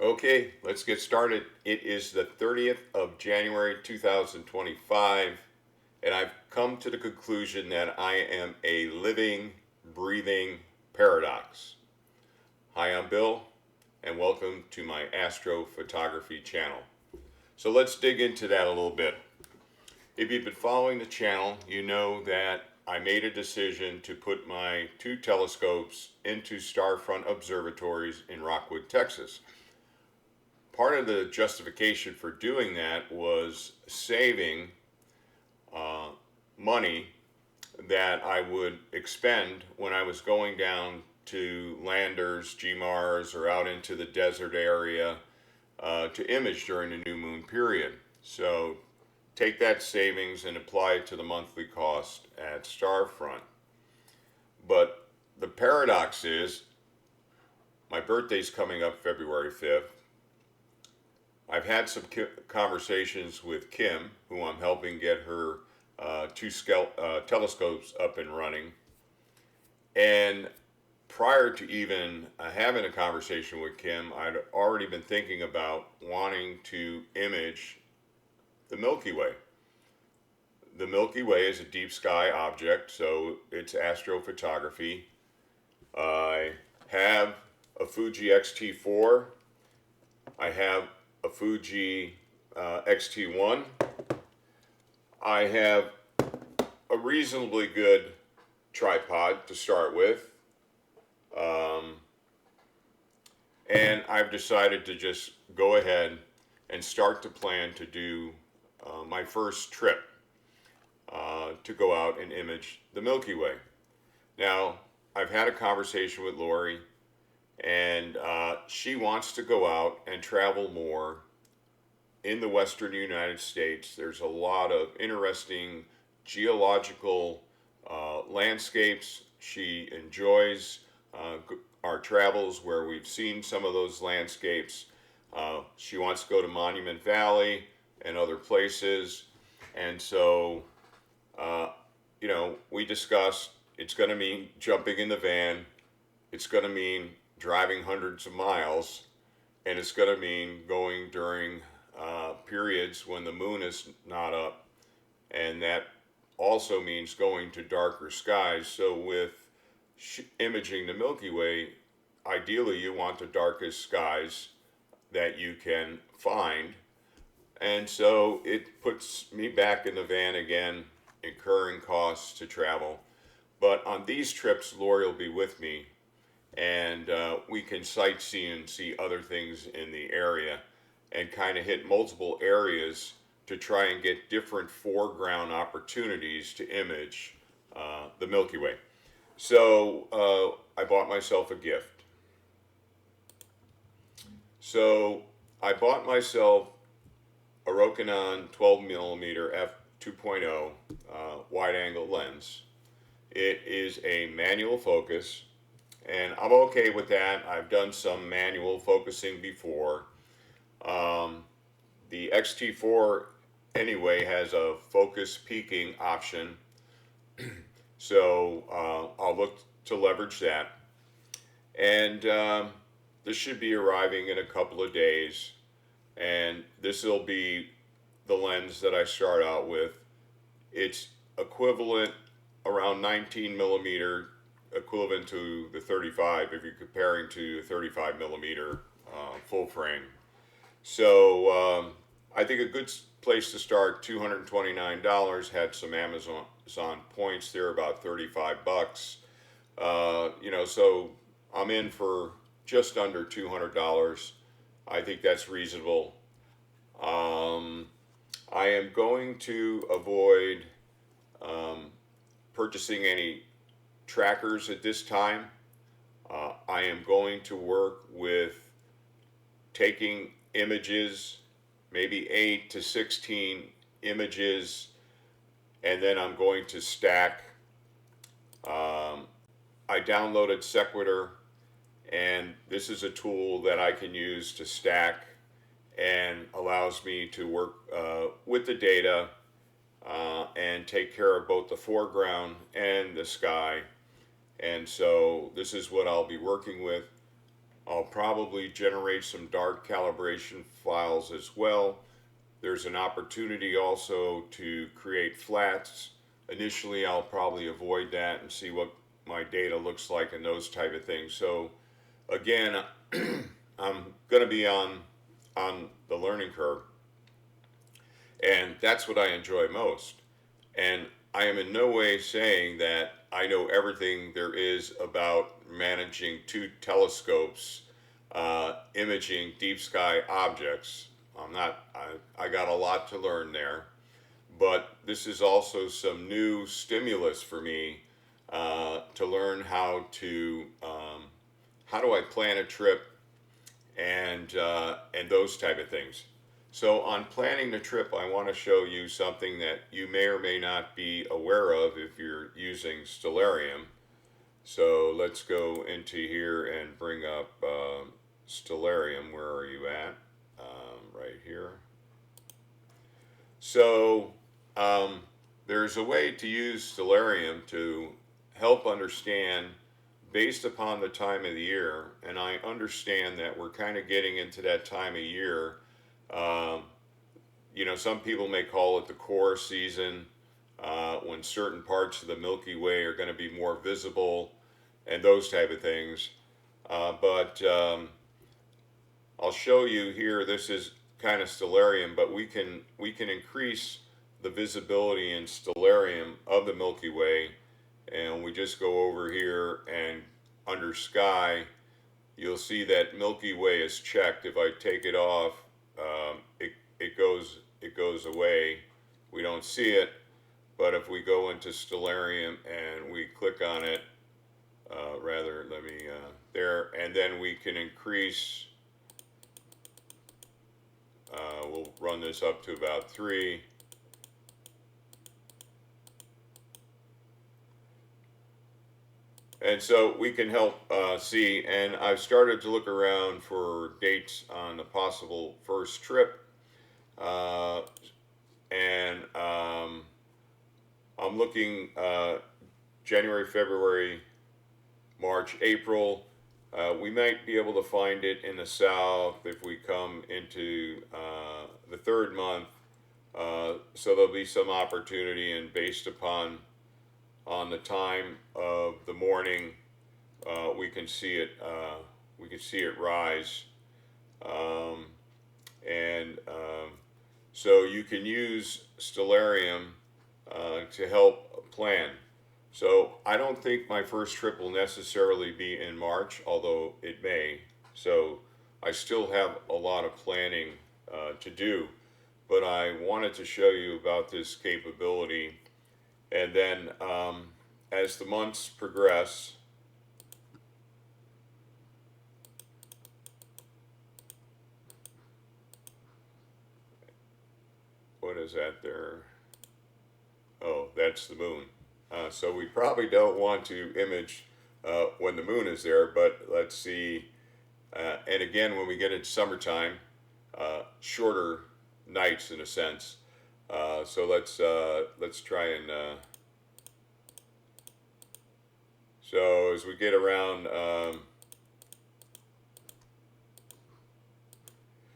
Okay, let's get started. It is the 30th of January 2025, and I've come to the conclusion that I am a living, breathing paradox. Hi, I'm Bill, and welcome to my astrophotography channel. So let's dig into that a little bit. If you've been following the channel, you know that I made a decision to put my two telescopes into starfront observatories in Rockwood, Texas. Part of the justification for doing that was saving money that I would expend when I was going down to landers, GMARS, or out into the desert area to image during the new moon period. So take that savings and apply it to the monthly cost at Starfront. But the paradox is, my birthday's coming up February 5th. I've had some conversations with Kim, who I'm helping get her two telescopes up and running. And prior to even having a conversation with Kim, I'd already been thinking about wanting to image the Milky Way. The Milky Way is a deep sky object, so it's astrophotography. I have a Fuji X-T4. I have a Fuji X-T1. I have a reasonably good tripod to start with. And I've decided to just go ahead and start to plan to do my first trip to go out and image the Milky Way. Now, I've had a conversation with Lori, and she wants to go out and travel more in the western United States. There's a lot of interesting geological landscapes. She enjoys our travels where we've seen some of those landscapes. She wants to go to Monument Valley and other places. And so, we discussed it's going to mean jumping in the van. It's going to mean driving hundreds of miles. And it's going to mean going during periods when the moon is not up. And that also means going to darker skies. So with imaging the Milky Way, ideally you want the darkest skies that you can find. And so it puts me back in the van again, incurring costs to travel. But on these trips, Lori will be with me, and we can sightsee and see other things in the area and kind of hit multiple areas to try and get different foreground opportunities to image the Milky Way. So I bought myself a gift. So I bought myself a Rokinon 12mm f2.0 wide-angle lens. It is a manual focus, and I'm okay with that. I've done some manual focusing before. The X-T4 anyway has a focus peaking option, so I'll look to leverage that. And this should be arriving in a couple of days, and this will be the lens that I start out with. It's equivalent, around 19 millimeter, equivalent to the 35 if you're comparing to 35 millimeter full frame. So I think a good place to start, $229, had some Amazon points there, about 35 bucks. So I'm in for just under $200. I think that's reasonable. I am going to avoid purchasing any trackers at this time. I am going to work with taking images, maybe 8 to 16 images, and then I'm going to stack. I downloaded Sequitur, and this is a tool that I can use to stack and allows me to work with the data and take care of both the foreground and the sky. And so this is what I'll be working with. I'll probably generate some dark calibration files as well. There's an opportunity also to create flats. Initially, I'll probably avoid that and see what my data looks like and those type of things. So again, I'm going to be on the learning curve, and that's what I enjoy most. And I am in no way saying that I know everything there is about managing two telescopes, imaging deep sky objects. I'm not. I got a lot to learn there, but this is also some new stimulus for me to learn how do I plan a trip and those type of things. So on planning the trip, I want to show you something that you may or may not be aware of if you're using Stellarium. So let's go into here and bring up Stellarium. Where are you at? Right here. So there's a way to use Stellarium to help understand based upon the time of the year, and I understand that we're kind of getting into that time of year. Um, some people may call it the core season, when certain parts of the Milky Way are going to be more visible, and those type of things. But I'll show you here. This is kind of Stellarium, but we can increase the visibility in Stellarium of the Milky Way, and we just go over here and under sky, you'll see that Milky Way is checked. If I take it off, it goes away. We don't see it, but if we go into Stellarium and we click on it, rather let me there, and then we can increase. We'll run this up to about 3. And so we can help see, and I've started to look around for dates on a possible first trip. And I'm looking January, February, March, April. We might be able to find it in the south if we come into the third month. So there'll be some opportunity, and based upon on the time of the morning, we can see it. We can see it rise, um, and so you can use Stellarium to help plan. So I don't think my first trip will necessarily be in March, although it may. So I still have a lot of planning to do, but I wanted to show you about this capability. And then as the months progress, what is that there? Oh, that's the moon. So we probably don't want to image when the moon is there, but let's see. And again, when we get into summertime, shorter nights in a sense. So let's try and so as we get around,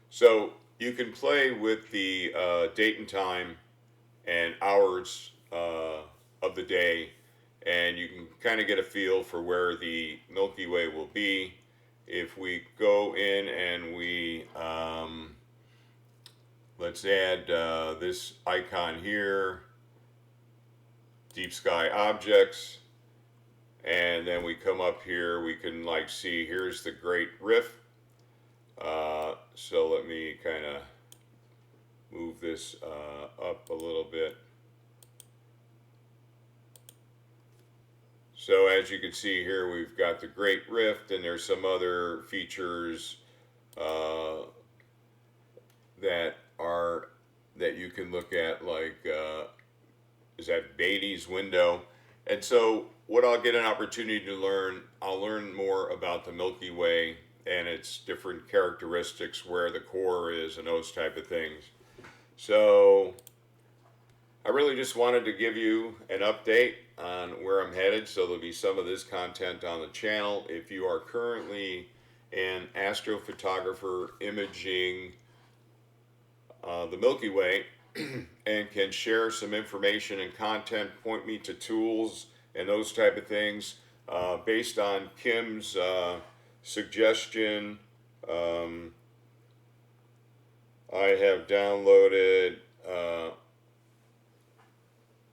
so you can play with the date and time and hours of the day, and you can kind of get a feel for where the Milky Way will be. If we go in and let's add this icon here, deep sky objects, and then we come up here, we can like see here's the Great Rift. So let me kind of move this up a little bit. So as you can see here, we've got the Great Rift, and there's some other features that you can look at, like is that Beatty's window. And so what I'll get an opportunity to learn, I'll learn more about the Milky Way and its different characteristics, where the core is, and those type of things. So I really just wanted to give you an update on where I'm headed. So there'll be some of this content on the channel. If you are currently an astrophotographer imaging the Milky Way and can share some information and content, point me to tools and those type of things based on Kim's suggestion. Um, I have downloaded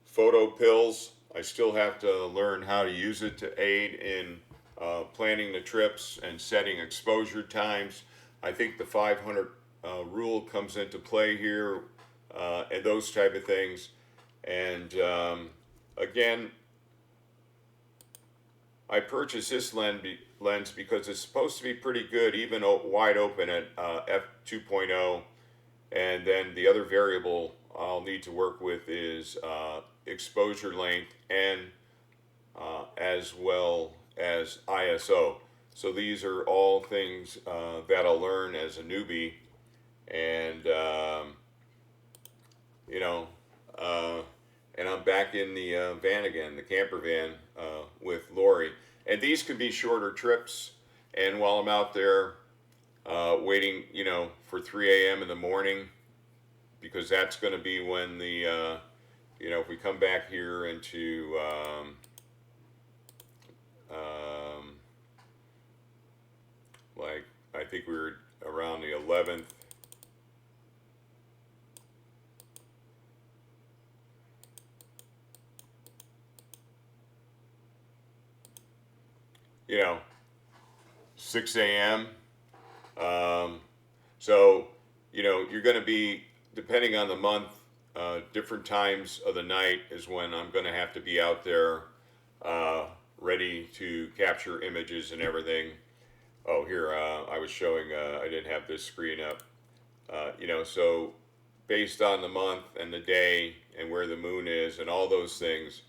photo pills. I still have to learn how to use it to aid in planning the trips and setting exposure times. I think the 500 rule comes into play here and those type of things. And again, I purchased this lens because it's supposed to be pretty good, even wide open at f2.0. And then the other variable I'll need to work with is exposure length and as well as ISO. So these are all things that I'll learn as a newbie, and you know, uh, and I'm back in the van again, the camper van with Lori. And these could be shorter trips. And while I'm out there waiting, for 3 a.m. in the morning, because that's going to be when the, if we come back here into, like, I think we were around the 11th. You know, 6 a.m. So, you're going to be, depending on the month, different times of the night is when I'm going to have to be out there ready to capture images and everything. Oh, here, I was showing, I didn't have this screen up. So based on the month and the day and where the moon is and all those things,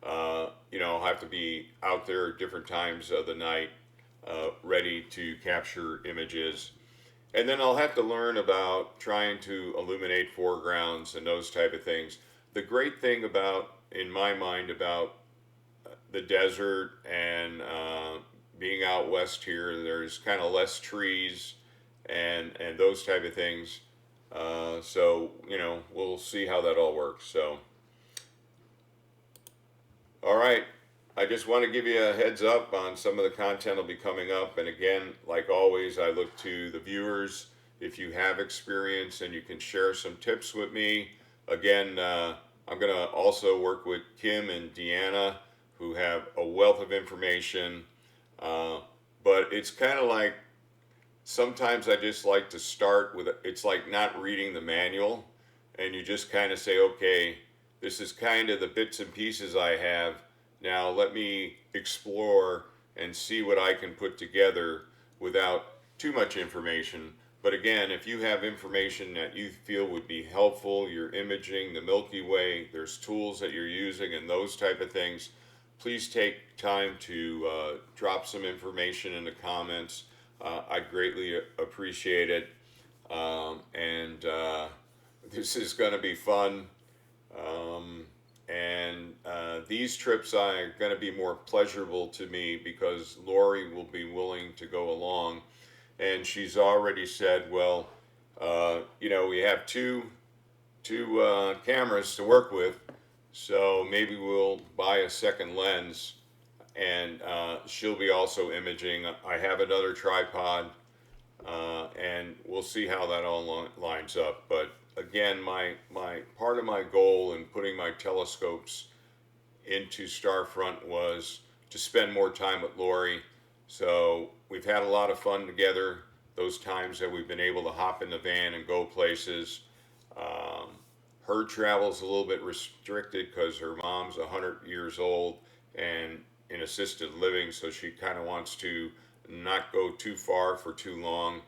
I'll have to be out there at different times of the night ready to capture images. And then I'll have to learn about trying to illuminate foregrounds and those type of things. The great thing about, in my mind, about the desert and being out west here, there's kind of less trees and those type of things. So we'll see how that all works. So, all right. I just want to give you a heads up on some of the content will be coming up. And again, like always, I look to the viewers. If you have experience and you can share some tips with me. Again, I'm going to also work with Kim and Deanna, who have a wealth of information. But it's kind of like, sometimes I just like to start with, it's like not reading the manual. And you just kind of say, okay, this is kind of the bits and pieces I have. Now let me explore and see what I can put together without too much information. But again, if you have information that you feel would be helpful, you're imaging the Milky Way, there's tools that you're using and those type of things, please take time to drop some information in the comments. I greatly appreciate it. And this is going to be fun. And these trips are going to be more pleasurable to me because Lori will be willing to go along. And she's already said, well, we have two cameras to work with, so maybe we'll buy a second lens, and she'll be also imaging. I have another tripod, and we'll see how that all lines up. But again, my part of my goal in putting my telescopes into Starfront was to spend more time with Lori. So we've had a lot of fun together. Those times that we've been able to hop in the van and go places. Her travel's a little bit restricted because her mom's 100 years old and in assisted living, so she kind of wants to not go too far for too long.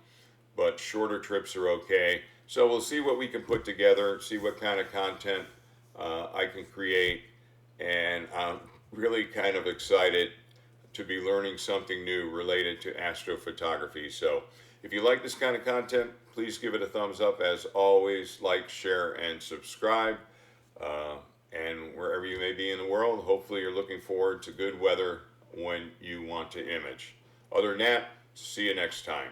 But shorter trips are okay. So we'll see what we can put together, see what kind of content I can create, and I'm really kind of excited to be learning something new related to astrophotography. So if you like this kind of content, please give it a thumbs up. As always, like, share, and subscribe. And wherever you may be in the world, hopefully you're looking forward to good weather when you want to image. Other than that, See you next time.